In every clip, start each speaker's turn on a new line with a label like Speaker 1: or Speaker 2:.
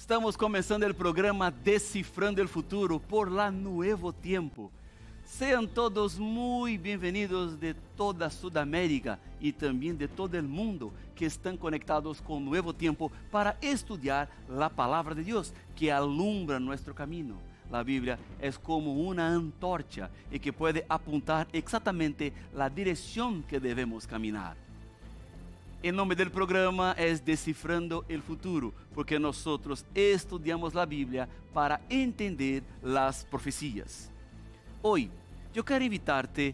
Speaker 1: Estamos começando o programa Decifrando o Futuro por La Nuevo Tiempo. Sean todos muy bienvenidos de toda Sudamérica y también de todo el mundo que están conectados con Nuevo Tiempo para estudiar la palabra de Dios que alumbra nuestro camino. La Biblia es como una antorcha y que puede apuntar exactamente la dirección que debemos caminar. El nombre del programa es Descifrando el Futuro, porque nosotros estudiamos la Biblia para entender las profecías. Hoy, yo quiero invitarte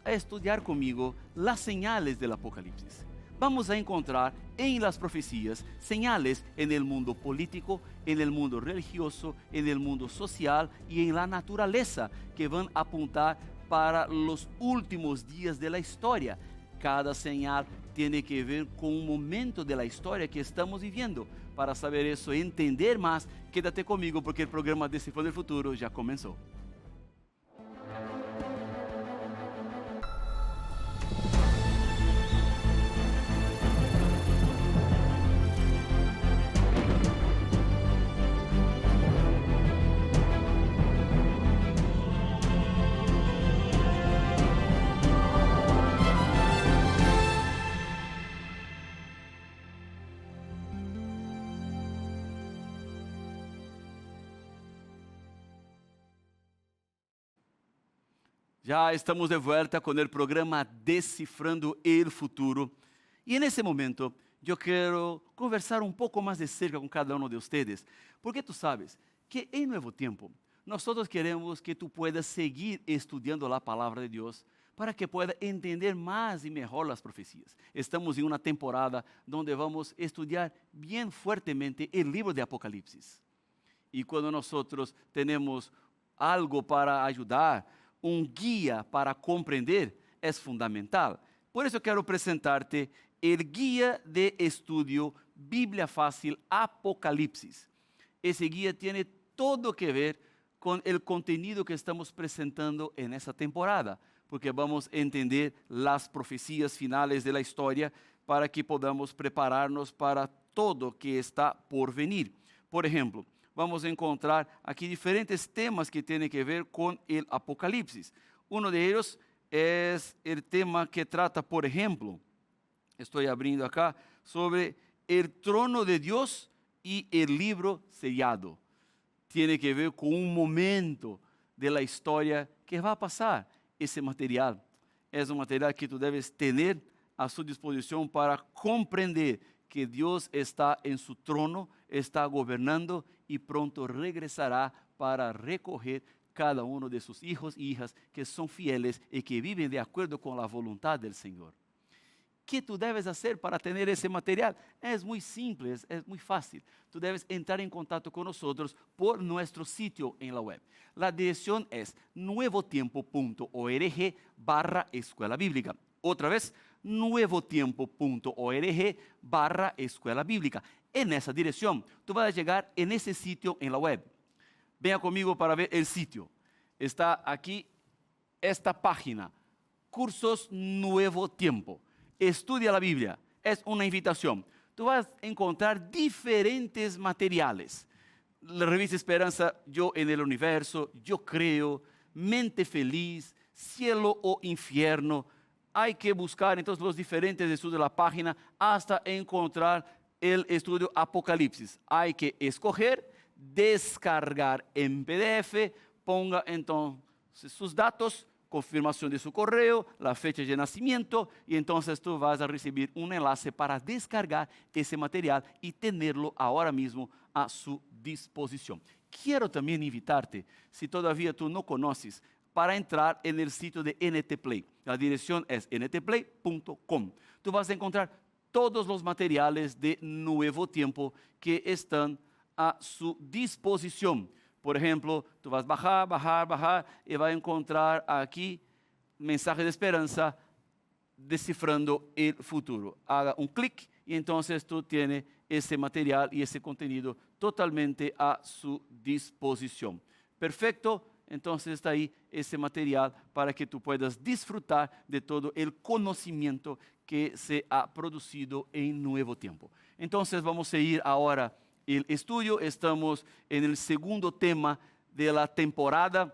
Speaker 1: a estudiar conmigo las señales del Apocalipsis. Vamos a encontrar en las profecías señales en el mundo político, en el mundo religioso, en el mundo social y en la naturaleza que van a apuntar para los últimos días de la historia. Cada señal tiene que ver con un momento de la historia que estamos viviendo. Para saber eso y entender más, quédate conmigo porque el programa Decifrando el Futuro ya comenzó. Já estamos de volta com o programa Decifrando el Futuro. E nesse momento, eu quero conversar um pouco mais de cerca com cada um de vocês, porque tu sabes que em Nuevo Tiempo, nós queremos que tu puedas seguir estudando a palavra de Deus para que pueda entender mais e melhor as profecias. Estamos em uma temporada onde vamos estudar bem fuertemente o livro de Apocalipse. E quando nós temos algo para ajudar, guia para compreender é fundamental. Por isso eu quero apresentar-te o guia de estudio Bíblia Fácil Apocalipse. Esse guia tem todo que ver com o contenido que estamos apresentando nessa temporada, porque vamos entender as profecias finais da história para que podamos preparar-nos para todo que está por venir. Por exemplo, vamos encontrar aqui diferentes temas que têm que ver com o Apocalipse. Um deles é o tema que trata, por exemplo, estou abrindo acá, sobre o trono de Deus e o livro sellado. Tem que ver com um momento da história que vai passar. Esse material é um material que tu deves ter à sua disposição para compreender que Deus está em seu trono, está governando e pronto regressará para recorrer cada um de seus hijos e hijas que são fieles e que vivem de acordo com a vontade do Senhor. ¿Qué tú debes hacer para tener ese material? Es muy simple, es muy fácil. Tú debes entrar en contacto con nosotros por nuestro sitio en la web. La dirección es nuevotiempo.org/escuela bíblica. Otra vez, nuevotiempo.org/escuela bíblica. En esa dirección, tú vas a llegar en ese sitio en la web. Venga conmigo para ver el sitio. Está aquí esta página, Cursos Nuevo Tiempo. Estudia la Biblia, es una invitación. Tú vas a encontrar diferentes materiales. La revista Esperanza, Yo en el Universo, Yo Creo, Mente Feliz, Cielo o Infierno. Hay que buscar entonces los diferentes estudios de la página hasta encontrar el estudio Apocalipsis. Hay que escoger, descargar en PDF, ponga entonces sus datos, confirmación de su correo, la fecha de nacimiento y entonces tú vas a recibir un enlace para descargar ese material y tenerlo ahora mismo a su disposición. Quiero también invitarte, si todavía tú no conoces, para entrar en el sitio de NT Play. La dirección es ntplay.com. Tú vas a encontrar todos los materiales de Nuevo Tiempo que están a su disposición. Por ejemplo, tú vas a bajar y vas a encontrar aquí mensaje de esperanza descifrando el futuro. Haga un clic y entonces tú tienes ese material y ese contenido totalmente a su disposición. Perfecto, entonces está ahí ese material para que tú puedas disfrutar de todo el conocimiento que se ha producido en Nuevo Tiempo. Entonces vamos a ir ahora el estudio. Estamos en el segundo tema de la temporada,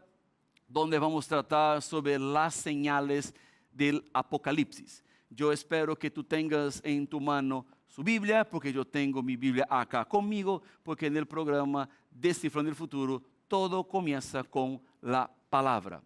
Speaker 1: donde vamos a tratar sobre las señales del Apocalipsis. Yo espero que tú tengas en tu mano su Biblia, porque yo tengo mi Biblia acá conmigo, porque en el programa Descifrando el Futuro todo comienza con la palabra.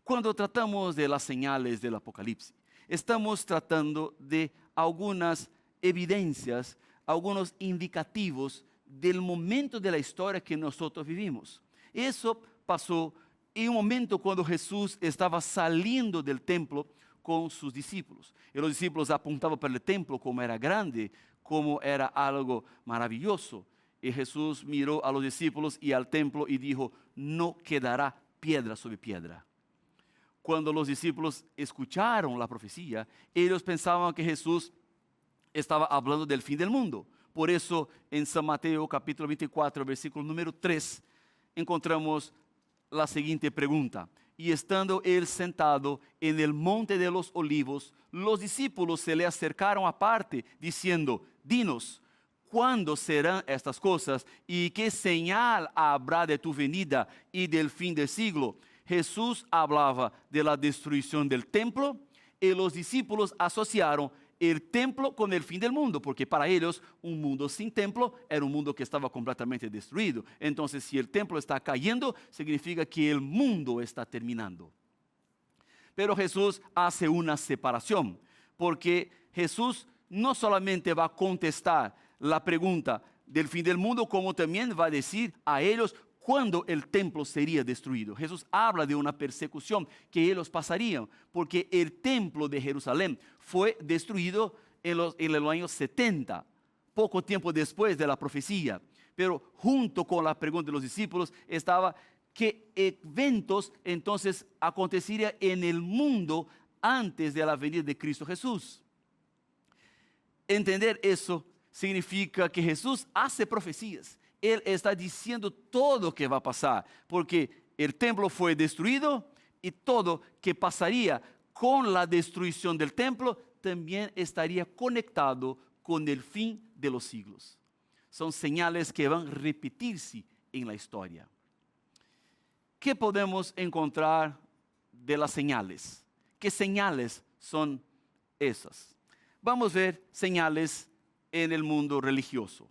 Speaker 1: Cuando tratamos de las señales del Apocalipsis, estamos tratando de algunas evidencias, algunos indicativos del momento de la historia que nosotros vivimos. Eso pasó en un momento cuando Jesús estaba saliendo del templo con sus discípulos. Y los discípulos apuntaban para el templo como era grande, como era algo maravilloso. Y Jesús miró a los discípulos y al templo y dijo, no quedará piedra sobre piedra. Cuando los discípulos escucharon la profecía, ellos pensaban que Jesús estaba hablando del fin del mundo. Por eso en San Mateo capítulo 24, versículo número 3, encontramos la siguiente pregunta. Y estando él sentado en el monte de los olivos, los discípulos se le acercaron aparte, diciendo, dinos, ¿cuándo serán estas cosas? ¿Y qué señal habrá de tu venida y del fin del siglo? Jesús hablaba de la destrucción del templo y los discípulos asociaron el templo con el fin del mundo, porque para ellos un mundo sin templo era un mundo que estaba completamente destruido. Entonces, si el templo está cayendo, significa que el mundo está terminando. Pero Jesús hace una separación, porque Jesús no solamente va a contestar la pregunta del fin del mundo, como también va a decir a ellos cuándo el templo sería destruido. Jesús habla de una persecución que ellos pasarían, porque el templo de Jerusalén fue destruido en los años 70, poco tiempo después de la profecía. Pero junto con la pregunta de los discípulos estaba qué eventos entonces acontecerían en el mundo antes de la venida de Cristo Jesús. Entender eso significa que Jesús hace profecías. Él está diciendo todo lo que va a pasar, porque el templo fue destruido y todo que pasaría con la destrucción del templo también estaría conectado con el fin de los siglos. Son señales que van a repetirse en la historia. ¿Qué podemos encontrar de las señales? ¿Qué señales son esas? Vamos a ver señales en el mundo religioso,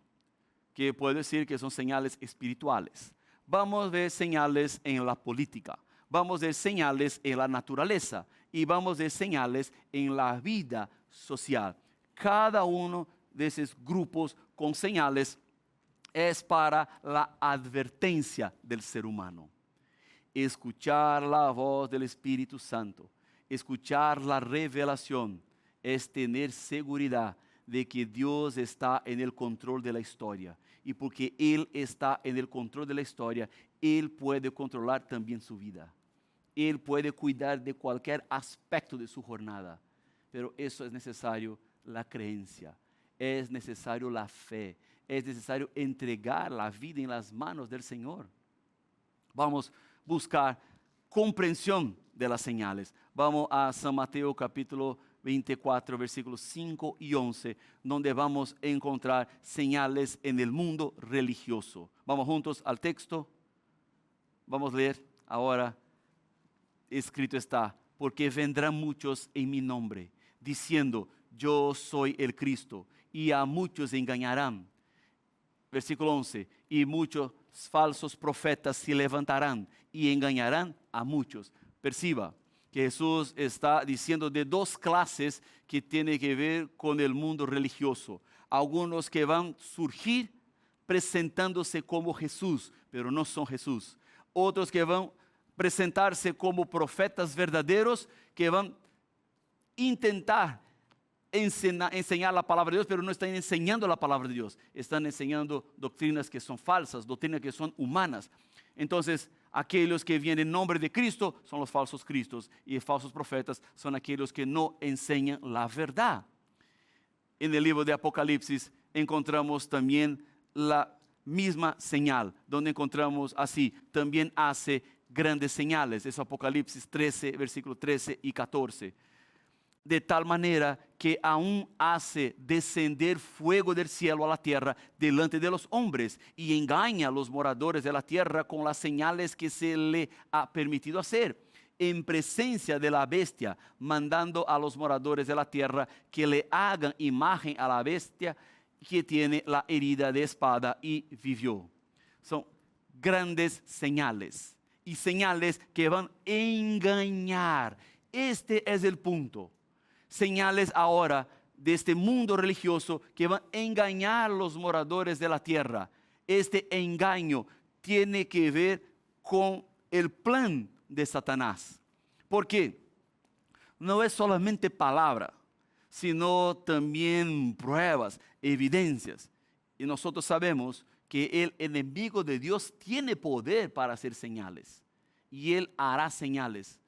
Speaker 1: que puedo decir que son señales espirituales. Vamos a ver señales en la política. Vamos a ver señales en la naturaleza. Y vamos a ver señales en la vida social. Cada uno de esos grupos con señales es para la advertencia del ser humano. Escuchar la voz del Espíritu Santo, escuchar la revelación, es tener seguridad de que Dios está en el control de la historia. Y porque Él está en el control de la historia, Él puede controlar también su vida. Él puede cuidar de cualquier aspecto de su jornada. Pero eso es necesario la creencia, es necesario la fe, es necesario entregar la vida en las manos del Señor. Vamos a buscar comprensión de las señales. Vamos a San Mateo capítulo 24, versículos 5 y 11, donde vamos a encontrar señales en el mundo religioso. Vamos juntos al texto. Vamos a leer ahora. Escrito está, porque vendrán muchos en mi nombre, diciendo, yo soy el Cristo, y a muchos engañarán. Versículo 11, y muchos falsos profetas se levantarán y engañarán a muchos. Perciba que Jesús está diciendo de dos clases que tienen que ver con el mundo religioso. Algunos que van a surgir presentándose como Jesús, pero no son Jesús. Otros que van a presentarse como profetas verdaderos, que van a intentar enseñar la palabra de Dios, pero no están enseñando la palabra de Dios. Están enseñando doctrinas que son falsas, doctrinas que son humanas. Entonces, aquellos que vienen en nombre de Cristo son los falsos cristos, y falsos profetas son aquellos que no enseñan la verdad. En el libro de Apocalipsis encontramos también la misma señal, donde encontramos así, también hace grandes señales. Es Apocalipsis 13, versículos 13 y 14. de tal manera que aún hace descender fuego del cielo a la tierra delante de los hombres y engaña a los moradores de la tierra con las señales que se le ha permitido hacer, en presencia de la bestia, mandando a los moradores de la tierra que le hagan imagen a la bestia que tiene la herida de espada y vivió. Son grandes señales y señales que van a engañar. Este es el punto. Señales ahora de este mundo religioso que van a engañar a los moradores de la tierra. Este engaño tiene que ver con el plan de Satanás. Porque no es solamente palabra, sino también pruebas, evidencias. Y nosotros sabemos que el enemigo de Dios tiene poder para hacer señales. Y él hará señales.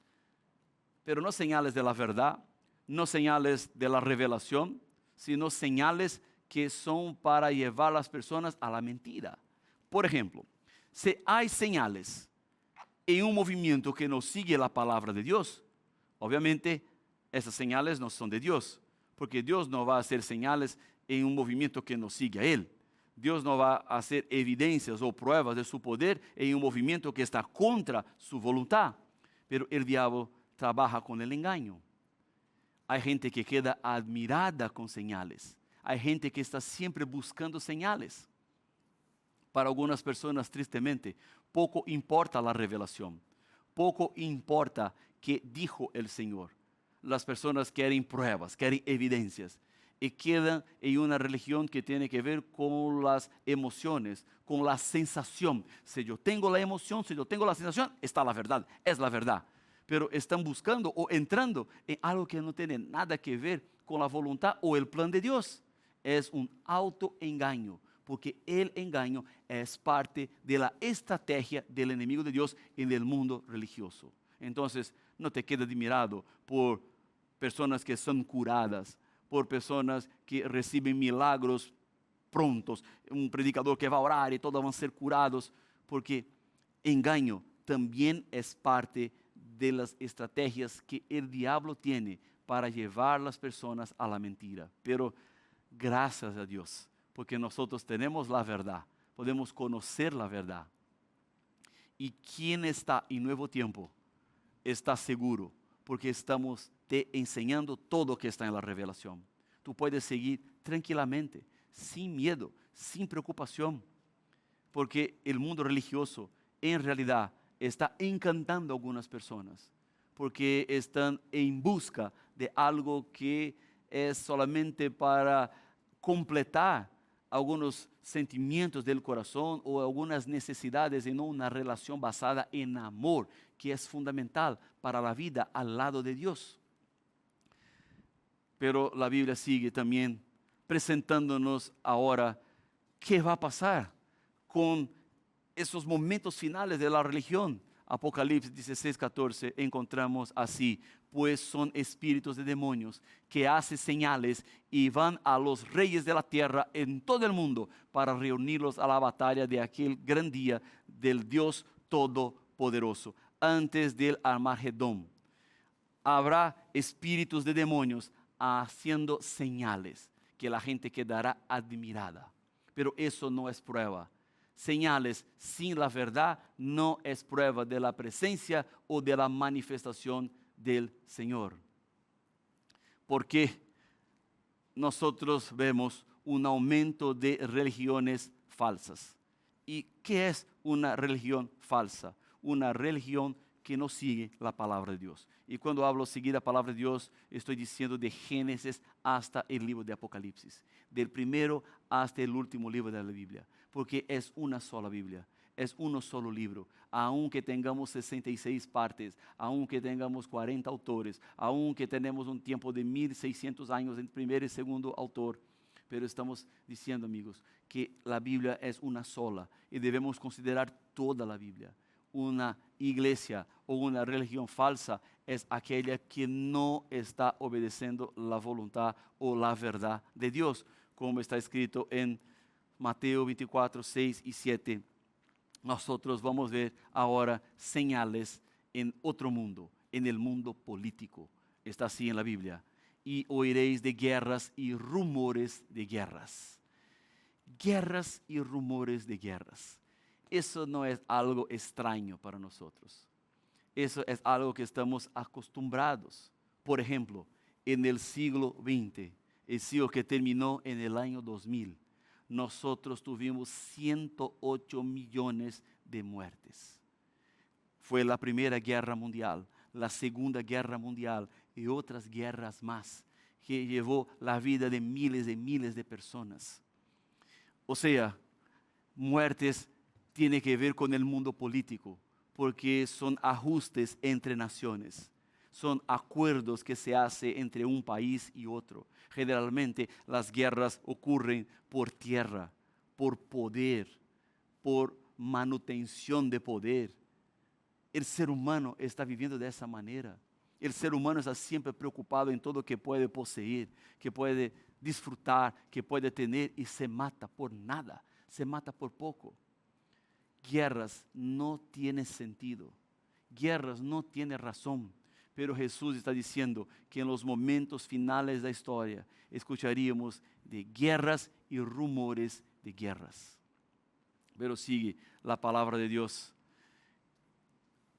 Speaker 1: Pero no señales de la verdad, no señales de la revelación, sino señales que son para llevar a las personas a la mentira. Por ejemplo, si hay señales en un movimiento que no sigue la palabra de Dios, obviamente esas señales no son de Dios, porque Dios no va a hacer señales en un movimiento que no sigue a Él. Dios no va a hacer evidencias o pruebas de su poder en un movimiento que está contra su voluntad. Pero el diablo trabaja con el engaño. Hay gente que queda admirada con señales. Hay gente que está siempre buscando señales. Para algunas personas, tristemente, poco importa la revelación. Poco importa qué dijo el Señor. Las personas quieren pruebas, quieren evidencias. Y quedan en una religión que tiene que ver con las emociones, con la sensación. Si yo tengo la emoción, si yo tengo la sensación, está la verdad, es la verdad. Pero están buscando o entrando en algo que no tiene nada que ver con la voluntad o el plan de Dios. Es un autoengaño, porque el engaño es parte de la estrategia del enemigo de Dios en el mundo religioso. Entonces, no te quedes admirado por personas que son curadas, por personas que reciben milagros prontos, un predicador que va a orar y todos van a ser curados, porque engaño también es parte de las estrategias que el diablo tiene para llevar a las personas a la mentira. Pero gracias a Dios, porque nosotros tenemos la verdad, podemos conocer la verdad. Y quien está en nuevo tiempo está seguro, porque estamos te enseñando todo lo que está en la revelación. Tú puedes seguir tranquilamente, sin miedo, sin preocupación, porque el mundo religioso en realidad está encantando a algunas personas, porque están en busca de algo que es solamente para completar algunos sentimientos del corazón o algunas necesidades y no una relación basada en amor, que es fundamental para la vida al lado de Dios. Pero la Biblia sigue también presentándonos ahora qué va a pasar con esos momentos finales de la religión. Apocalipsis 16:14 encontramos así: pues son espíritus de demonios que hacen señales y van a los reyes de la tierra en todo el mundo para reunirlos a la batalla de aquel gran día del Dios Todopoderoso, antes del Armagedón. Habrá espíritus de demonios haciendo señales que la gente quedará admirada. Pero eso no es prueba. Señales sin la verdad no es prueba de la presencia o de la manifestación del Señor. Porque nosotros vemos un aumento de religiones falsas. ¿Y qué es una religión falsa? Una religión que no sigue la palabra de Dios. Y cuando hablo seguir la palabra de Dios, estoy diciendo de Génesis hasta el libro de Apocalipsis, del primero hasta el último libro de la Biblia, porque es una sola Biblia, es uno solo libro. Aunque tengamos 66 partes, aunque tengamos 40 autores, aunque tenemos un tiempo de 1600 años entre primer y segundo autor, pero estamos diciendo, amigos, que la Biblia es una sola y debemos considerar toda la Biblia. Una iglesia o una religión falsa es aquella que no está obedeciendo la voluntad o la verdad de Dios, como está escrito en Mateo 24, 6 y 7. Nosotros vamos a ver ahora señales en otro mundo, en el mundo político. Está así en la Biblia. y oiréis de guerras y rumores de guerras. Guerras y rumores de guerras. Eso no es algo extraño para nosotros. Eso es algo que estamos acostumbrados. Por ejemplo, en el siglo XX, el siglo que terminó en el año 2000, nosotros tuvimos 108 millones de muertes. Fue la Primera Guerra Mundial, la Segunda Guerra Mundial y otras guerras más que llevó la vida de miles de personas. O sea, muertes tienen que ver con el mundo político, porque son ajustes entre naciones, son acuerdos que se hacen entre un país y otro. Generalmente las guerras ocurren por tierra, por poder, por manutención de poder. El ser humano está viviendo de esa manera. El ser humano está siempre preocupado en todo lo que puede poseer, que puede disfrutar, que puede tener, y se mata por nada, se mata por poco. Guerras no tienen sentido, guerras no tienen razón, pero Jesús está diciendo que en los momentos finales de la historia escucharíamos de guerras y rumores de guerras. Pero sigue la palabra de Dios.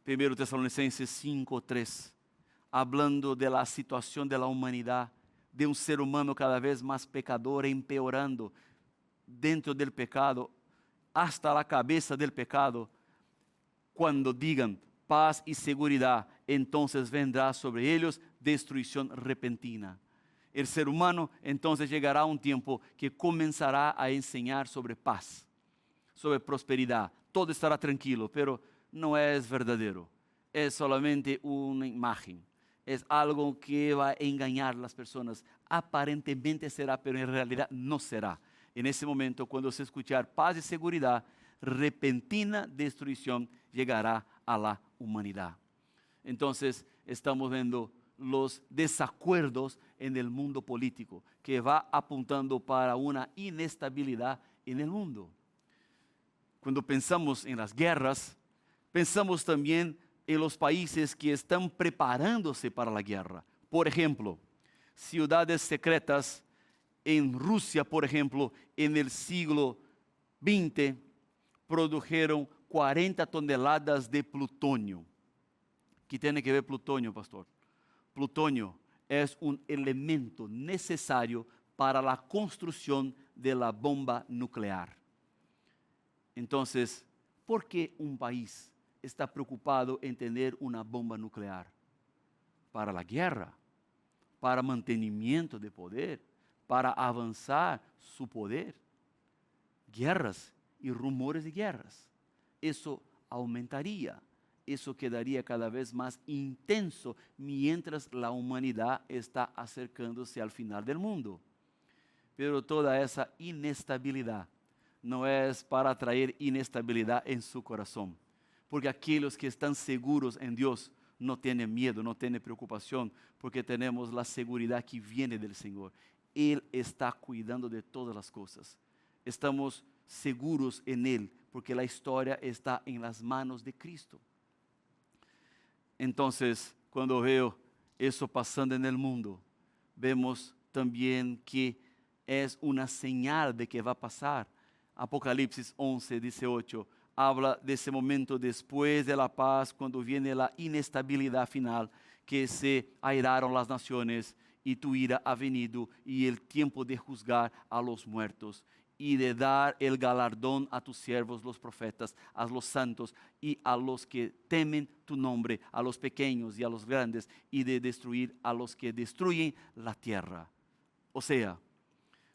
Speaker 1: 1 Tesalonicenses 5:3, hablando de la situación de la humanidad, de un ser humano cada vez más pecador, empeorando dentro del pecado, hasta la cabeza del pecado. Cuando digan paz y seguridad, entonces vendrá sobre ellos destrucción repentina. El ser humano entonces llegará a un tiempo que comenzará a enseñar sobre paz, sobre prosperidad. Todo estará tranquilo, pero no es verdadero. Es solamente una imagen. Es algo que va a engañar a las personas. Aparentemente será, pero en realidad no será. En ese momento, cuando se escuchar paz y seguridad, repentina destrucción llegará a la humanidad. Entonces, estamos viendo los desacuerdos en el mundo político, que va apuntando para una inestabilidad en el mundo. Cuando pensamos en las guerras, pensamos también en los países que están preparándose para la guerra. Por ejemplo, ciudades secretas en Rusia, por ejemplo, en el siglo XX, produjeron 40 toneladas de plutonio. ¿Qué tiene que ver plutonio, pastor? Plutonio es un elemento necesario para la construcción de la bomba nuclear. Entonces, ¿por qué un país está preocupado en tener una bomba nuclear? Para la guerra, para mantenimiento de poder, para avanzar su poder. Guerras y rumores de guerras. Eso aumentaría, eso quedaría cada vez más intenso mientras la humanidad está acercándose al final del mundo. Pero toda esa inestabilidad no es para traer inestabilidad en su corazón, porque aquellos que están seguros en Dios no tienen miedo, no tienen preocupación, porque tenemos la seguridad que viene del Señor. Él está cuidando de todas las cosas. Estamos seguros en Él, porque la historia está en las manos de Cristo. Entonces, cuando veo eso pasando en el mundo, vemos también que es una señal de que va a pasar. Apocalipsis 11:18 habla de ese momento después de la paz, cuando viene la inestabilidad final, que se airaron las naciones y tu ira ha venido, y el tiempo de juzgar a los muertos y de dar el galardón a tus siervos los profetas, a los santos y a los que temen tu nombre, a los pequeños y a los grandes, y de destruir a los que destruyen la tierra. O sea,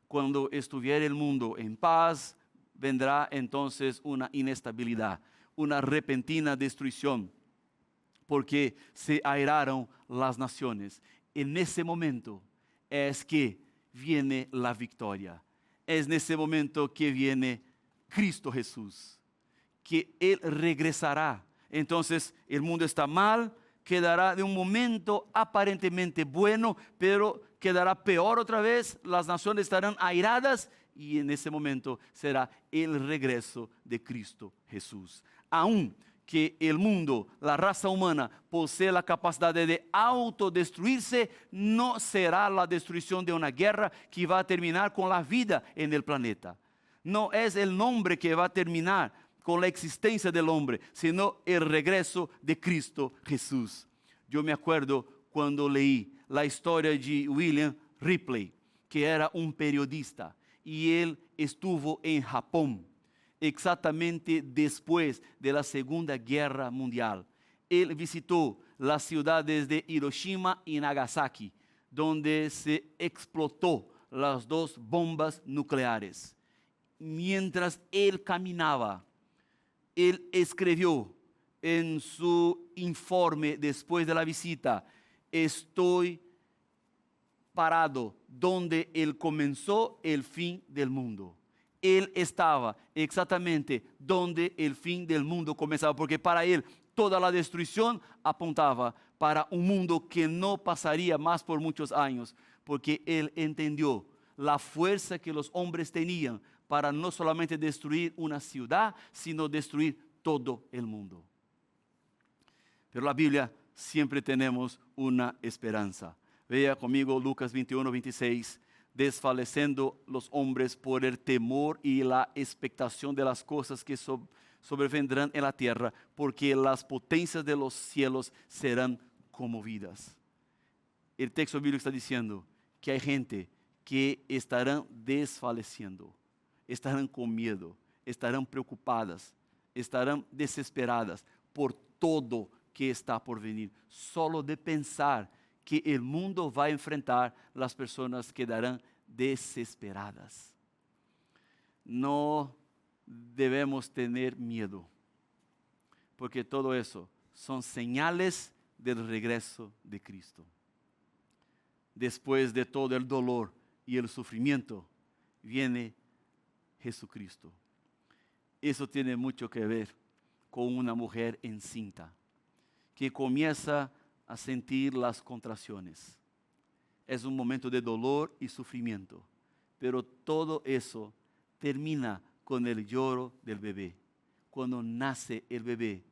Speaker 1: cuando estuviera el mundo en paz, vendrá entonces una inestabilidad, una repentina destrucción, porque se airaron las naciones. En ese momento es que viene la victoria. Es en ese momento que viene Cristo Jesús, que Él regresará. Entonces el mundo está mal, quedará de un momento aparentemente bueno, pero quedará peor otra vez, las naciones estarán airadas, y en ese momento será el regreso de Cristo Jesús. Aún que el mundo, la raza humana, posee la capacidad de autodestruirse, no será la destrucción de una guerra que va a terminar con la vida en el planeta. No es el nombre que va a terminar con la existencia del hombre, sino el regreso de Cristo Jesús. Yo me acuerdo cuando leí la historia de William Ripley, que era un periodista, y él estuvo en Japón exactamente después de la Segunda Guerra Mundial. Él visitó las ciudades de Hiroshima y Nagasaki, donde se explotó las dos bombas nucleares. Mientras él caminaba, él escribió en su informe después de la visita: estoy parado donde él comenzó el fin del mundo. Él estaba exactamente donde el fin del mundo comenzaba, porque para él toda la destrucción apuntaba para un mundo que no pasaría más por muchos años, porque él entendió la fuerza que los hombres tenían para no solamente destruir una ciudad, sino destruir todo el mundo. Pero la Biblia siempre tenemos una esperanza. Vea conmigo Lucas 21, 26. Desfaleciendo los hombres por el temor y la expectación de las cosas que sobrevendrán en la tierra, porque las potencias de los cielos serán conmovidas. El texto bíblico está diciendo que hay gente que estarán desfaleciendo, estarán con miedo, estarán preocupadas, estarán desesperadas por todo que está por venir. Solo de pensar que el mundo va a enfrentar, las personas quedarán desesperadas. No debemos tener miedo, porque todo eso son señales del regreso de Cristo. Después de todo el dolor y el sufrimiento, viene Jesucristo. Eso tiene mucho que ver con una mujer encinta, que comienza a sentir las contracciones. Es un momento de dolor y sufrimiento, pero todo eso termina con el lloro del bebé. Cuando nace el bebé,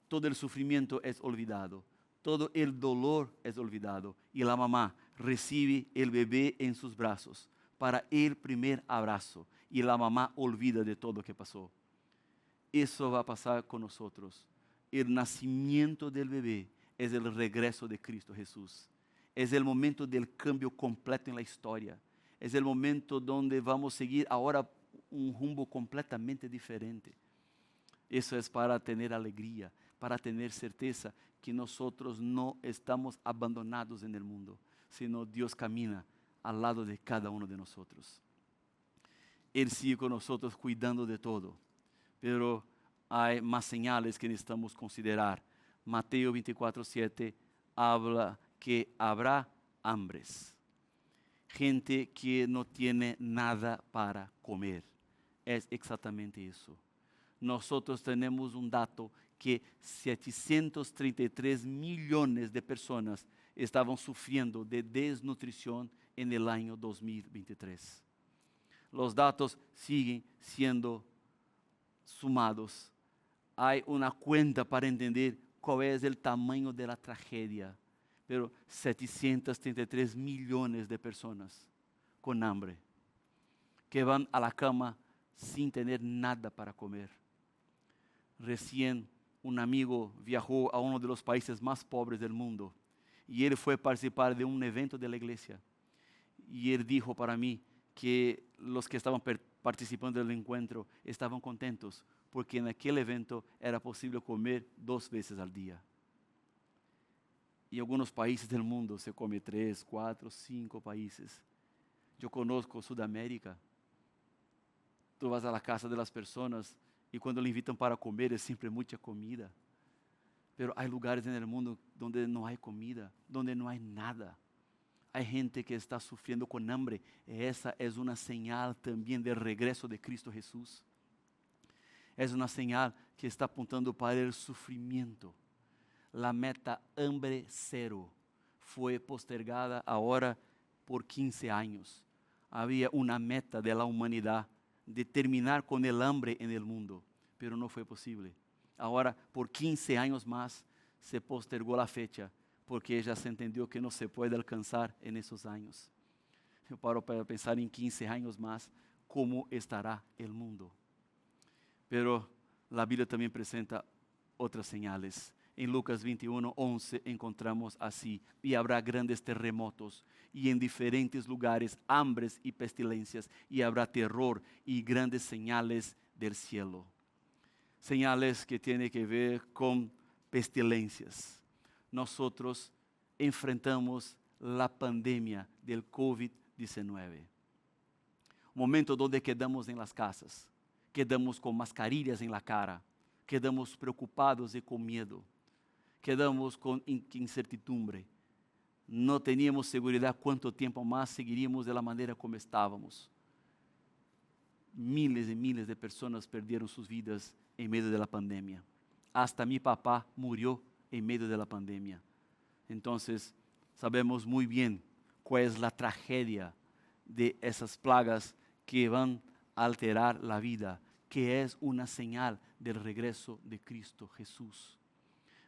Speaker 1: todo el sufrimiento es olvidado, todo el dolor es olvidado, y la mamá recibe el bebé en sus brazos para el primer abrazo, y la mamá olvida de todo lo que pasó. Eso va a pasar con nosotros. El nacimiento del bebé es el regreso de Cristo Jesús. Es el momento del cambio completo en la historia. Es el momento donde vamos a seguir ahora un rumbo completamente diferente. Eso es para tener alegría, para tener certeza que nosotros no estamos abandonados en el mundo, sino Dios camina al lado de cada uno de nosotros. Él sigue con nosotros cuidando de todo, pero hay más señales que necesitamos considerar. Mateo 24:7 habla que habrá hambres, gente que no tiene nada para comer. Es exactamente eso. Nosotros tenemos un dato que 733 millones de personas estaban sufriendo de desnutrición en el año 2023. Los datos siguen siendo sumados. Hay una cuenta para entender cuál es el tamaño de la tragedia, pero 733 millones de personas con hambre, que van a la cama sin tener nada para comer. Recién un amigo viajó a uno de los países más pobres del mundo y él fue a participar de un evento de la iglesia. Y él dijo para mí que los que estaban participando del encuentro estaban contentos porque en aquel evento era posible comer 2 veces al día. Y en algunos países del mundo se come 3, 4, 5 países. Yo conozco Sudamérica. Tú vas a la casa de las personas y cuando le invitan para comer es siempre mucha comida. Pero hay lugares en el mundo donde no hay comida, donde no hay nada. Hay gente que está sufriendo con hambre. Esa es una señal también del regreso de Cristo Jesús. Es una señal que está apuntando para el sufrimiento. La meta hambre cero fue postergada ahora por 15 años. Había una meta de la humanidad de terminar con el hambre en el mundo, pero no fue posible. Ahora, por 15 años más, se postergó la fecha, porque ya se entendió que no se puede alcanzar en esos años. Yo paro para pensar en 15 años más, cómo estará el mundo. Pero la Biblia también presenta otras señales. En Lucas 21:11 encontramos así: y habrá grandes terremotos, y en diferentes lugares hambres y pestilencias, y habrá terror y grandes señales del cielo. Señales que tienen que ver con pestilencias. Nosotros enfrentamos la pandemia del COVID-19. Un momento donde quedamos en las casas, quedamos con mascarillas en la cara, quedamos preocupados y con miedo, quedamos con incertidumbre. No teníamos seguridad cuánto tiempo más seguiríamos de la manera como estábamos. Miles y miles de personas perdieron sus vidas en medio de la pandemia. Hasta mi papá murió en medio de la pandemia. Entonces, sabemos muy bien cuál es la tragedia de esas plagas que van a alterar la vida, que es una señal del regreso de Cristo Jesús.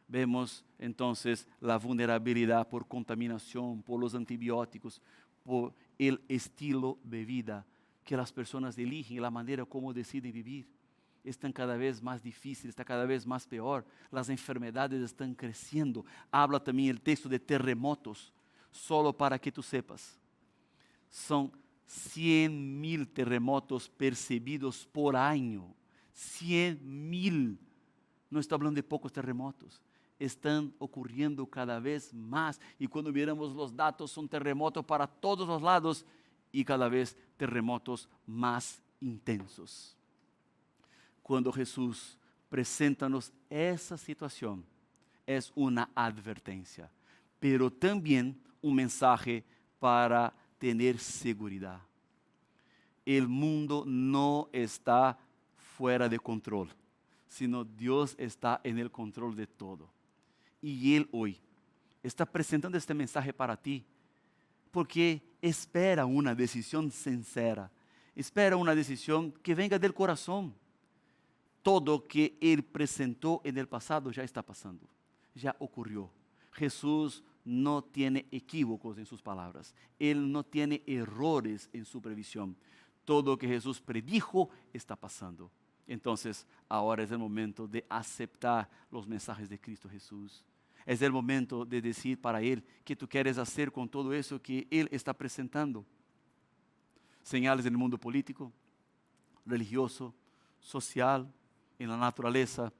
Speaker 1: Vemos entonces la vulnerabilidad por contaminación, por los antibióticos, por el estilo de vida que las personas eligen, la manera como deciden vivir. Están cada vez más difíciles, está cada vez más peor. Las enfermedades están creciendo. Habla también el texto de terremotos, solo para que tú sepas. Son 100,000 terremotos percibidos por año. 100,000. No estoy hablando de pocos terremotos. Están ocurriendo cada vez más. Y cuando miramos los datos, son terremotos para todos los lados y cada vez terremotos más intensos. Cuando Jesús presenta-nos essa situação, é uma advertência, pero também mensaje para ter segurança. O mundo não está fuera de controle, sino Deus está en el control de todo. E Ele hoje está apresentando este mensaje para ti, porque espera uma decisão sincera, espera uma decisão que venga del coração. Todo que Ele apresentou no passado já está passando, já ocorreu. Jesús não tem equívocos em suas palavras, Ele não tem errores em sua previsão. Todo que Jesús predijo está passando. Então, agora é o momento de aceptar os mensajes de Cristo Jesús. É o momento de dizer para Ele que tu queres fazer com todo isso que Ele está apresentando. Señales no mundo político, religioso, social, en la naturaleza,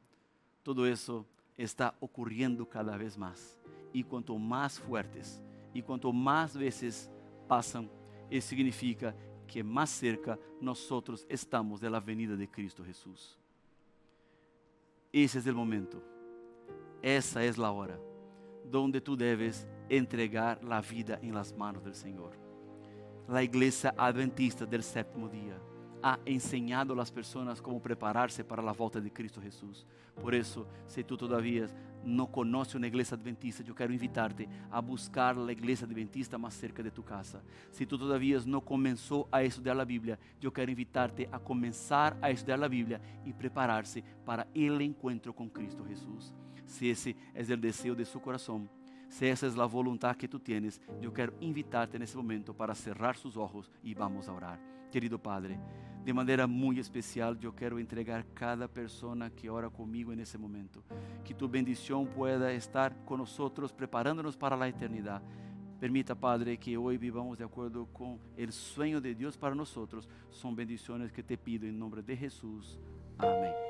Speaker 1: todo eso está ocurriendo cada vez más. Y cuanto más fuertes y cuanto más veces pasan, eso significa que más cerca nosotros estamos de la venida de Cristo Jesús. Ese es el momento, esa es la hora, donde tú debes entregar la vida en las manos del Señor. La iglesia adventista del séptimo día ha enseñado a las personas cómo prepararse para la volta de Cristo Jesús. Por eso, si tú todavía no conoces una iglesia adventista, yo quiero invitarte a buscar la iglesia adventista más cerca de tu casa. Si tú todavía no comenzó a estudiar la Biblia, yo quiero invitarte a comenzar a estudiar la Biblia y prepararse para el encuentro con Cristo Jesús. Si ese es el deseo de su corazón, si esa es la voluntad que tú tienes, yo quiero invitarte en ese momento para cerrar sus ojos y vamos a orar. Querido Padre, de manera muy especial yo quiero entregar cada persona que ora conmigo en ese momento. Que tu bendición pueda estar con nosotros, preparándonos para la eternidad. Permita, Padre, que hoy vivamos de acuerdo con el sueño de Dios para nosotros. Son bendiciones que te pido en nombre de Jesús. Amén.